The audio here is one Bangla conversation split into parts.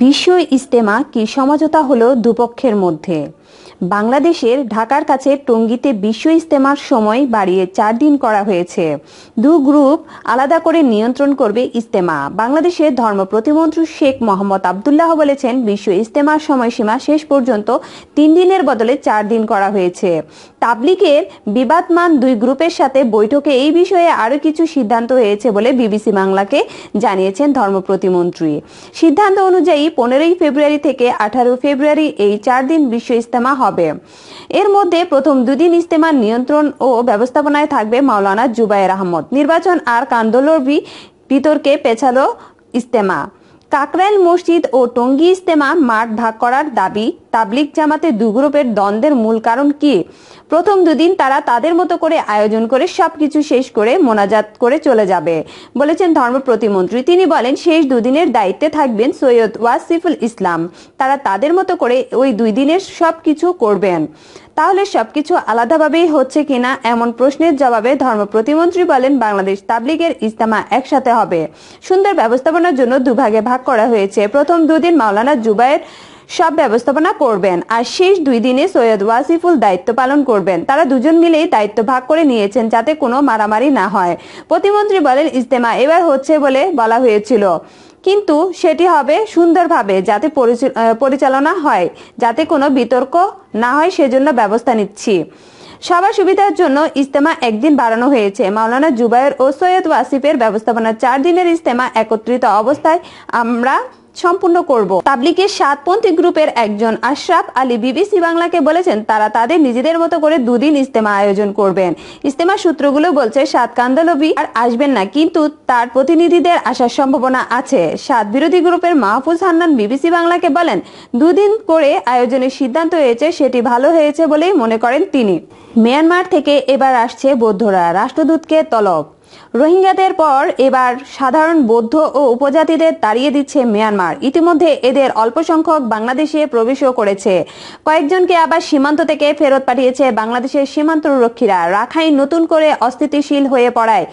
বিশ্ব ইজতেমা কি সমঝোতা হলো দুপক্ষের মধ্যে। বাংলাদেশের ঢাকার কাছে টঙ্গীতে বিশ্ব ইজতেমার সময় বাড়িয়ে 4 দিন করা হয়েছে। দু গ্রুপ আলাদা করে নিয়ন্ত্রণ করবে ইজতেমা। বাংলাদেশের ধর্ম প্রতিমন্ত্রী শেখ মোহাম্মদ আবদুল্লাহ বলেছেন, বিশ্ব ইজতেমার সময়সীমা শেষ পর্যন্ত 3 দিনের বদলে 4 দিন করা হয়েছে। তাবলিগের বিবাদমান 2 গ্রুপের সাথে বৈঠকে এই বিষয়ে আরও কিছু সিদ্ধান্ত হয়েছে বলে বিবিসি বাংলাকে জানিয়েছেন ধর্ম প্রতিমন্ত্রী। সিদ্ধান্ত অনুযায়ী 15 ফেব্রুয়ারি থেকে 18 ফেব্রুয়ারি এই 4 দিন বিশ্ব ইজতেমা হবে। এর মধ্যে প্রথম 2 দিন ইজতেমার নিয়ন্ত্রণ ও ব্যবস্থাপনায় থাকবে মাওলানা জুবায়ের আহমদ। নির্বাচন আর কান্দোলর বিতর্কে পেছালো ইজতেমা। কাকরাইল মসজিদ ও টঙ্গী ইজতেমা মাঠ ভাগ করার দাবি। তাবলিগ জামাতে 2 গ্রুপের দ্বন্দ্বের মূল কারণ কি? প্রথম 2 দিন তারা তাদের মতো করে আয়োজন করে সবকিছু শেষ করে মোনাজাত করে চলে যাবে বলেছেন ধর্ম প্রতিমন্ত্রী। তিনি বলেন, শেষ 2 দিনের দায়িত্বে থাকবেন সৈয়দ ওয়াসিফুল ইসলাম। তারা তাদের মতো করে ওই 2 দিনের সবকিছু করবেন। তাহলে সবকিছু আলাদাভাবেই হচ্ছে কিনা এমন প্রশ্নের জবাবে ধর্ম প্রতিমন্ত্রী বলেন, বাংলাদেশ তাবলিগের ইজতেমা একসাথে হবে। সুন্দর ব্যবস্থাপনার জন্য 2 ভাগে ভাগ করা হয়েছে। প্রথম 2 দিন মাওলানা জুবায়ের সব ব্যবস্থাপনা করবেন আর শেষ 2 দিনে সৈয়দ ওয়াসিফুল দায়িত্ব পালন করবেন। তারা দুজন মিলেই দায়িত্ব ভাগ করে নিয়েছেন যাতে কোনো মারামারি না হয়। প্রতিমন্ত্রী বলেন, ইজতেমা এবার হচ্ছে বলে বলা হয়েছিল, কিন্তু সেটি হবে সুন্দরভাবে, যাতে পরিচালনা হয়, যাতে কোনো বিতর্ক না হয় সেজন্য ব্যবস্থা নিচ্ছি। সবার সুবিধার জন্য ইজতেমা 1 দিন বাড়ানো হয়েছে। মাওলানা জুবায়ের ও সৈয়দ ওয়াসিফের ব্যবস্থাপনা 4 দিনের ইজতেমা একত্রিত অবস্থায় আমরা সম্পূর্ণ করব। তাবলিগের 7পন্থী গ্রুপের একজন আশরাফ আলী বিবিসি বাংলাকে বলেছেন, তারা তাদের নিজেদের মতো করে 2 দিন ইজতেমা আয়োজন করবেন। ইজতেমা সূত্রগুলো বলছে, 7 কান্দলবি আর আসবেন না, কিন্তু তার প্রতিনিধিদের আসার সম্ভাবনা আছে। 7 বিরোধী গ্রুপের মাহফুজ হান্নান বিবিসি বাংলাকে বলেন, 2 দিন করে আয়োজনের সিদ্ধান্ত হয়েছে, সেটি ভালো হয়েছে বলেই মনে করেন তিনি। মিয়ানমার থেকে এবার আসছে বৌদ্ধরা, রাষ্ট্রদূতকে তলব। রোহিঙ্গাদের পর এবার সাধারণ বৌদ্ধ ও উপজাতিদের তাড়িয়ে দিচ্ছে মিয়ানমার। ইতিমধ্যে এদের অল্প সংখ্যক বাংলাদেশে প্রবেশও করেছে। কয়েকজনকে আবার সীমান্ত থেকে ফেরত পাঠিয়েছে বাংলাদেশের সীমান্তরক্ষীরা। রাখাইন নতুন করে অস্থিতিশীল হয়ে পড়ায়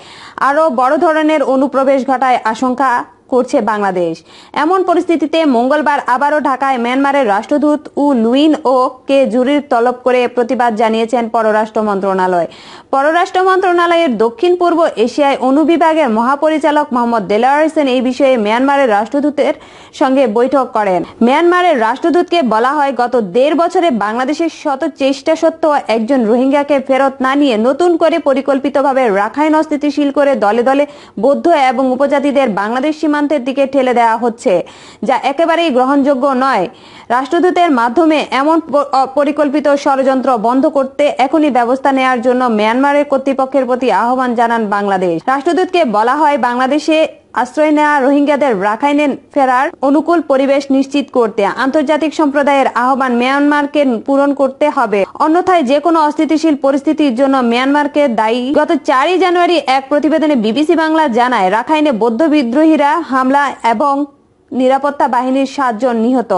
আরও বড় ধরনের অনুপ্রবেশ ঘটায় আশঙ্কা করছে বাংলাদেশ। এমন পরিস্থিতিতে মঙ্গলবার আবারও ঢাকায় মিয়ানমারের রাষ্ট্রদূত উ লুইন ও কে জুরির তলব করে প্রতিবাদ জানিয়েছেন পররাষ্ট্র মন্ত্রণালয়। পররাষ্ট্র মন্ত্রণালয়ের দক্ষিণ পূর্ব এশিয়ায় অনুবিভাগের মহাপরিচালক মোহাম্মদ দেলাওয়ার হোসেন এই বিষয়ে মিয়ানমারের রাষ্ট্রদূতের সঙ্গে বৈঠক করেন। মিয়ানমারের রাষ্ট্রদূতকে বলা হয়, গত 1.5 বছরে বাংলাদেশের শত চেষ্টা সত্ত্বেও একজন রোহিঙ্গাকে ফেরত না নিয়ে নতুন করে পরিকল্পিতভাবে রাখাইন অস্থিতিশীল করে দলে দলে বৌদ্ধ এবং উপজাতিদের বাংলাদেশ সীমান্তের দিকে ঠেলে দেওয়া হচ্ছে, যা একেবারেই গ্রহণযোগ্য নয়। রাষ্ট্রদূতের মাধ্যমে এমন পরিকল্পিত ষড়যন্ত্র বন্ধ করতে এখনই ব্যবস্থা নেওয়ার জন্য মিয়ানমারের কর্তৃপক্ষের প্রতি আহ্বান জানান বাংলাদেশ। রাষ্ট্রদূতকে বলা হয়, বাংলাদেশে আশ্রয় নেওয়া রোহিঙ্গাদের রাখাইনে ফেরার অনুকূল পরিবেশ নিশ্চিত করতে আন্তর্জাতিক সম্প্রদায়ের আহ্বান মিয়ানমারকে পূরণ করতে হবে, অন্যথায় যে কোনো অস্থিতিশীল পরিস্থিতির জন্য মিয়ানমারকে দায়ী। গত 4 জানুয়ারি এক প্রতিবেদনে বিবিসি বাংলা জানায়, রাখাইনে বৌদ্ধ বিদ্রোহীরা হামলা এবং নিরাপত্তা বাহিনীর 7 জন নিহত।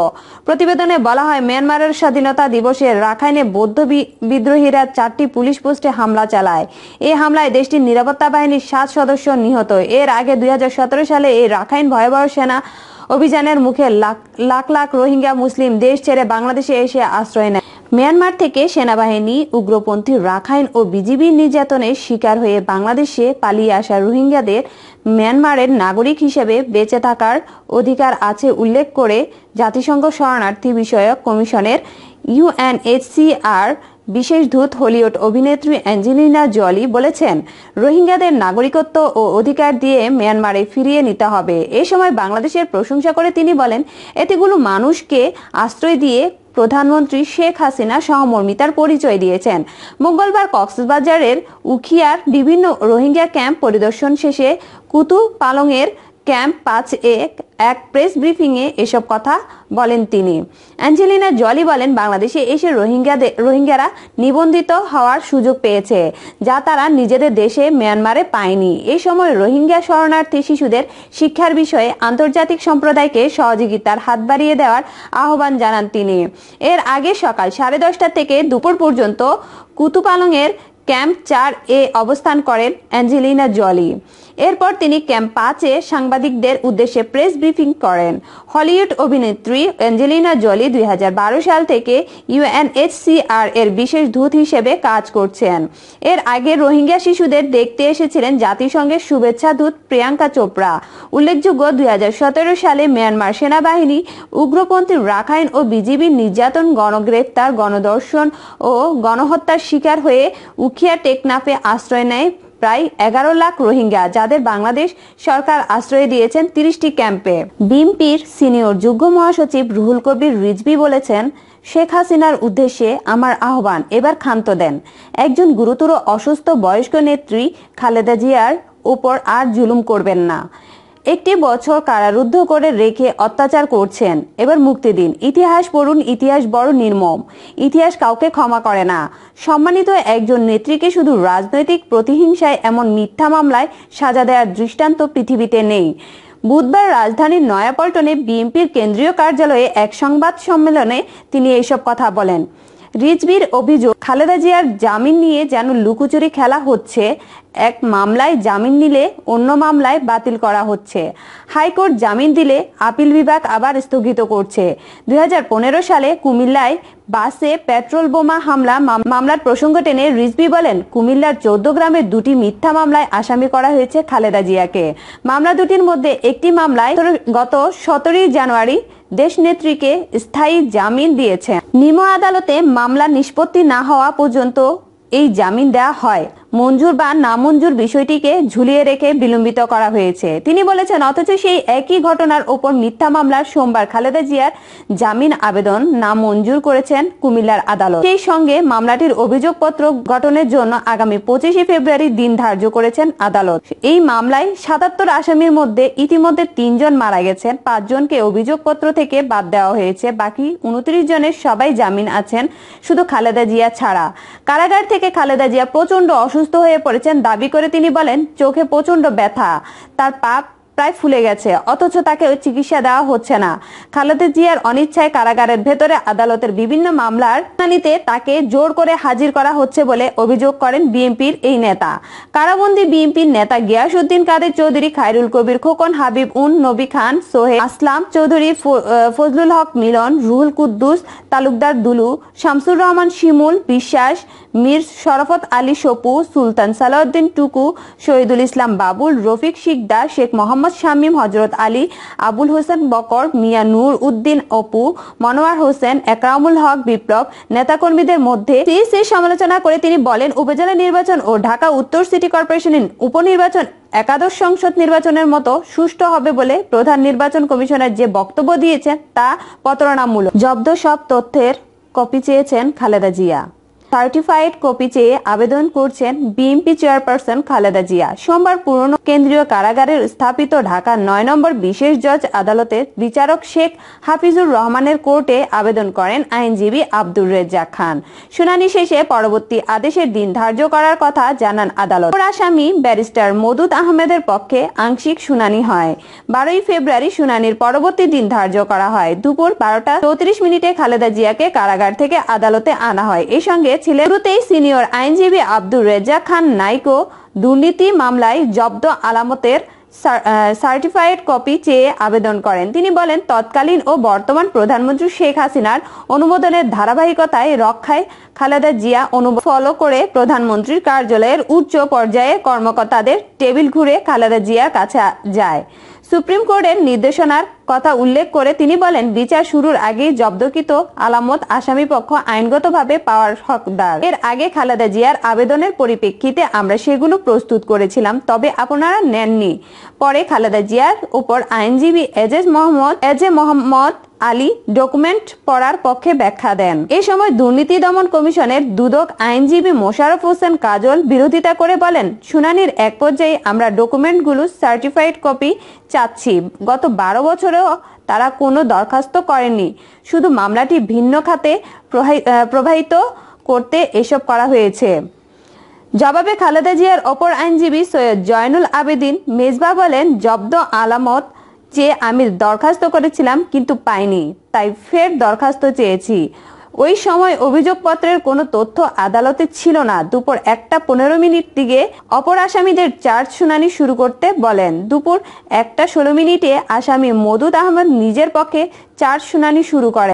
প্রতিবেদনে বলা হয়, মিয়ানমারের স্বাধীনতা দিবসে রাখাইনে বৌদ্ধ বিদ্রোহীরা 4টি পুলিশ পোস্টে হামলা চালায়। এই হামলায় দেশটির নিরাপত্তা বাহিনীর 7 সদস্য নিহত। এর আগে 2017 সালে এই রাখাইন ভয়াবহ সেনা অভিযানের মুখে লাখ লাখ রোহিঙ্গা মুসলিম দেশ ছেড়ে বাংলাদেশে এসে আশ্রয় নেয়। মিয়ানমার থেকে সেনাবাহিনী, উগ্রপন্থী রাখাইন ও বিজিবির নির্যাতনের শিকার হয়ে বাংলাদেশে পালিয়ে আসা রোহিঙ্গাদের মিয়ানমারের নাগরিক হিসেবে বেঁচে থাকার অধিকার আছে উল্লেখ করে জাতিসংঘ শরণার্থী বিষয়ক কমিশনের UNHCR বিশেষ দূত হলিউড অভিনেত্রী অ্যাঞ্জেলিনা জলি বলেছেন, রোহিঙ্গাদের নাগরিকত্ব ও অধিকার দিয়ে মিয়ানমারে ফিরিয়ে নিতে হবে। এ সময় বাংলাদেশের প্রশংসা করে তিনি বলেন, এতগুলো মানুষকে আশ্রয় দিয়ে প্রধানমন্ত্রী শেখ হাসিনা সহমর্মিতার পরিচয় দিয়েছেন। মঙ্গলবার কক্সবাজারের উখিয়ার বিভিন্ন রোহিঙ্গা ক্যাম্প পরিদর্শন শেষে কুতু পালংয়ের ক্যাম্প 5-এ এক প্রেস ব্রিফিংয়ে এসব কথা বলেন তিনি। অ্যাঞ্জেলিনা জলি বলেন, বাংলাদেশে এসে রোহিঙ্গারা নিবন্ধিত হওয়ার সুযোগ পেয়েছে, যা তারা নিজেদের দেশে মিয়ানমারে পায়নি। এই সময় রোহিঙ্গা শরণার্থী শিশুদের শিক্ষার বিষয়ে আন্তর্জাতিক সম্প্রদায়কে সহযোগিতার হাত বাড়িয়ে দেওয়ার আহ্বান জানান তিনি। এর আগে সকাল 10:30 থেকে দুপুর পর্যন্ত কুতুপালংয়ের ক্যাম্প 4-এ অবস্থান করেন অ্যাঞ্জেলিনা জলি। এরপর তিনি ক্যাম্প 5-এ সাংবাদিকদের উদ্দেশ্যে প্রেস ব্রিফিং করেন। হলিউড অভিনেত্রী অ্যাঞ্জেলিনা জোলি 2012 সাল থেকে ইউএনএইচসিআর এর বিশেষ দূত হিসেবে কাজ করছেন। এর আগে রোহিঙ্গা শিশুদের দেখতে এসেছিলেন জাতিসংঘের শুভেচ্ছা দূত প্রিয়াঙ্কা চোপড়া। উল্লেখযোগ্য, 2017 সালে মিয়ানমার সেনাবাহিনী উগ্রপন্থী রাখাইন ও বিজিবির নির্যাতন, গণগ্রেফতার, গণধর্ষণ ও গণহত্যার শিকার হয়ে উখিয়া টেকনাফে আশ্রয় নেয় প্রায় 11 লাখ রোহিঙ্গা, যাদের বাংলাদেশ সরকার আশ্রয় দিয়েছেন 30টি ক্যাম্পে। বিএনপির সিনিয়র যুগ্ম মহাসচিব রুহুল কবির রিজভী বলেছেন, শেখ হাসিনার উদ্দেশ্যে আমার আহ্বান, এবার ক্ষান্ত দেন। একজন গুরুতর অসুস্থ বয়স্ক নেত্রী খালেদা জিয়ার উপর আর জুলুম করবেন না। একটি বছর কারারুদ্ধ করে রেখে অত্যাচার করছেন, এবার মুক্তি দিন। ইতিহাস পড়ুন, ইতিহাস বড় নির্মম, ইতিহাস কাউকে ক্ষমা করে না। সম্মানিত একজন নেত্রীকে শুধু রাজনৈতিক প্রতিহিংসায় এমন মিথ্যা মামলায় সাজা দেওয়ার দৃষ্টান্ত পৃথিবীতে নেই। বুধবার রাজধানীর নয়াপল্টনে বিএনপির কেন্দ্রীয় কার্যালয়ে এক সংবাদ সম্মেলনে তিনি এইসব কথা বলেন। রিজভীর অভিযোগ, খালেদা জিয়ার জামিন নিয়ে যেন লুকোচুরি খেলা হচ্ছে। এক মামলায় জামিন নিলে অন্য মামলায় বাতিল করা হচ্ছে। হাইকোর্ট জামিন দিলে আপিল বিভাগ আবার স্থগিত করছে। 2015 সালে কুমিল্লায় বাসে পেট্রোল বোমা মামলার প্রসঙ্গ টেনে রিজভী বলেন, কুমিল্লার 14 গ্রামের 2টি মিথ্যা মামলায় আসামি করা হয়েছে খালেদা জিয়াকে। মামলা দুটির মধ্যে একটি মামলায় গত 17 জানুয়ারি দেশনেত্রীকে স্থায়ী জামিন দিয়েছেন। নিম্ন আদালতে মামলা নিষ্পত্তি না হওয়া পর্যন্ত এই জামিন দেওয়া হয়। মঞ্জুর বা নামঞ্জুর বিষয়টিকে ঝুলিয়ে রেখে বিলম্বিত করা হয়েছে, তিনি বলেছেন। অথচ সেই একই ঘটনার ওপর মিথ্যা মামলার সোমবার খালেদা জিয়ার জামিন আবেদন নামঞ্জুর করেছেন কুমিল্লার আদালত। সেই সঙ্গে মামলাটির অভিযোগপত্র গঠনের জন্য আগামী 25 ফেব্রুয়ারি দিন ধার্য করেছেন আদালত। এই মামলায় 77 আসামির মধ্যে ইতিমধ্যে 3 জন মারা গেছেন, 5 জনকে অভিযোগপত্র থেকে বাদ দেওয়া হয়েছে। বাকি 29 জনের সবাই জামিন আছেন, শুধু খালেদা জিয়া ছাড়া। কারাগার থেকে খালেদা জিয়া প্রচন্ড অসুস্থ হয়ে পড়েছেন দাবি করে তিনি বলেন, চোখে প্রচন্ড ব্যথা, তার পা প্রায় ফুলে গেছে, অথচ তাকে চিকিৎসা দেওয়া হচ্ছে না। খালেদা জিয়ার অনিচ্ছায় কারাগারের ভেতরে আদালতের বিভিন্ন মামলার শুনানিতে তাকে জোর করে হাজির করা হচ্ছে বলে অভিযোগ করেন বিএনপির এই নেতা। কারাবন্দী বিএনপির নেতা গিয়াসউদ্দিন কাদের চৌধুরী, খায়রুল কবির খোকন, হাবিব উন নবী খান, সোহেল আসলাম চৌধুরী, ফজলুল হক মিলন, রুহুল কুদ্দুস তালুকদার দুলু, শামসুর রহমান শিমুল বিশ্বাস, মীর শরফত আলী সপু, সুলতান সালাউদ্দিন টুকু, শহীদুল ইসলাম বাবুল, রফিক শিকদার, শেখ মোহাম্মদ শামীম, হযরত আলী, আবুল হোসেন বকর, মিয়া নূর উদ্দিন অপু, মনোয়ার হোসেন, একরামুল হক বিপ্লব নেতাকর্মীদের মধ্যে সিইসির সমালোচনা করে তিনি বলেন, উপজেলা নির্বাচন ও ঢাকা উত্তর সিটি কর্পোরেশনের উপনির্বাচন একাদশ সংসদ নির্বাচনের মতো সুষ্ঠু হবে বলে প্রধান নির্বাচন কমিশনার যে বক্তব্য দিয়েছেন তা প্রতারণামূলক। জব্দ সব তথ্যের কপি চেয়েছেন খালেদা জিয়া। সার্টিফাইড কপি চেয়ে আবেদন করছেন বিএনপি চেয়ারপারসন খালেদা জিয়া। সোমবার পুরনো কেন্দ্রীয় কারাগারের স্থাপিত ঢাকা 9 নম্বর বিশেষ জজ আদালতের বিচারক শেখ হাফিজুর রহমানের কোর্টে আবেদন করেন আইনজীবী আব্দুর রেজ্জাক খান। শুনানি শেষে পরবর্তী আদেশের দিন ধার্য করার কথা জানান আদালত। আসামি ব্যারিস্টার মওদুদ আহমেদের পক্ষে আংশিক শুনানি হয়। 12 ফেব্রুয়ারি শুনানির পরবর্তী দিন ধার্য করা হয়। দুপুর 12:34 খালেদা জিয়াকে কারাগার থেকে আদালতে আনা হয়। এই সঙ্গে ছিলেন শুরুতেই সিনিয়র আইনজীবী আব্দুর রেজ্জাক খান নাইকো দুর্নীতি মামলায় জব্দ আলামতের সার্টিফাইড কপি চেয়ে আবেদন করেন। তিনি বলেন, তৎকালীন ও বর্তমান প্রধানমন্ত্রী শেখ হাসিনার অনুমোদনের ধারাবাহিকতায় রক্ষায় খালেদা জিয়া ফলো করে প্রধানমন্ত্রীর কার্যালয়ের উচ্চ পর্যায়ের কর্মকর্তাদের টেবিল ঘুরে খালেদা জিয়ার কাছে যায়। সুপ্রিম কোর্টের নির্দেশনার কথা উল্লেখ করে তিনি বলেন, বিচার শুরুর আগেই জব্দকৃত আলামত আসামিপক্ষ আইনগতভাবে পাওয়ার হকদার। এর আগে খালেদা জিয়ার আবেদনের পরিপ্রেক্ষিতে আমরা সেগুলো প্রস্তুত করেছিলাম, তবে আপনারা নেননি। পরে খালেদা জিয়ার উপর আইনজীবী এজে মোহাম্মদ আলী ডকুমেন্ট পড়ার পক্ষে ব্যাখ্যা দেন। এই সময় দুর্নীতি দমন কমিশনের দুদক আইনজীবী মোশাররফ হোসেন কাজল বিরোধিতা করে বলেন, শুনানির এক পর্যায়ে আমরা ডকুমেন্টগুলো সার্টিফাইড কপি চাচ্ছি। গত 12 বছরেও তারা কোনো দরখাস্ত করেননি, শুধু মামলাটি ভিন্ন খাতে প্রবাহিত করতে এসব করা হয়েছে। জবাবে খালেদা জিয়ার অপর আইনজীবী সৈয়দ জয়নুল আবেদিন মেজবা বলেন, জব্দ আলামত চেয়ে আমি দরখাস্ত করেছিলাম কিন্তু পাইনি, তাই ফের দরখাস্ত চেয়েছি। ওই সময় অভিযোগপত্রের কোনো তথ্য আদালতে ছিল না। দুপুর 1:15 দিকে অপর আসামিদের চার্জ শুনানি শুরু করতে বলেন। দুপুর 1:16 আসামি মওদুদ আহমেদ নিজের পক্ষে চার্জ শুনানি শুরু করেন।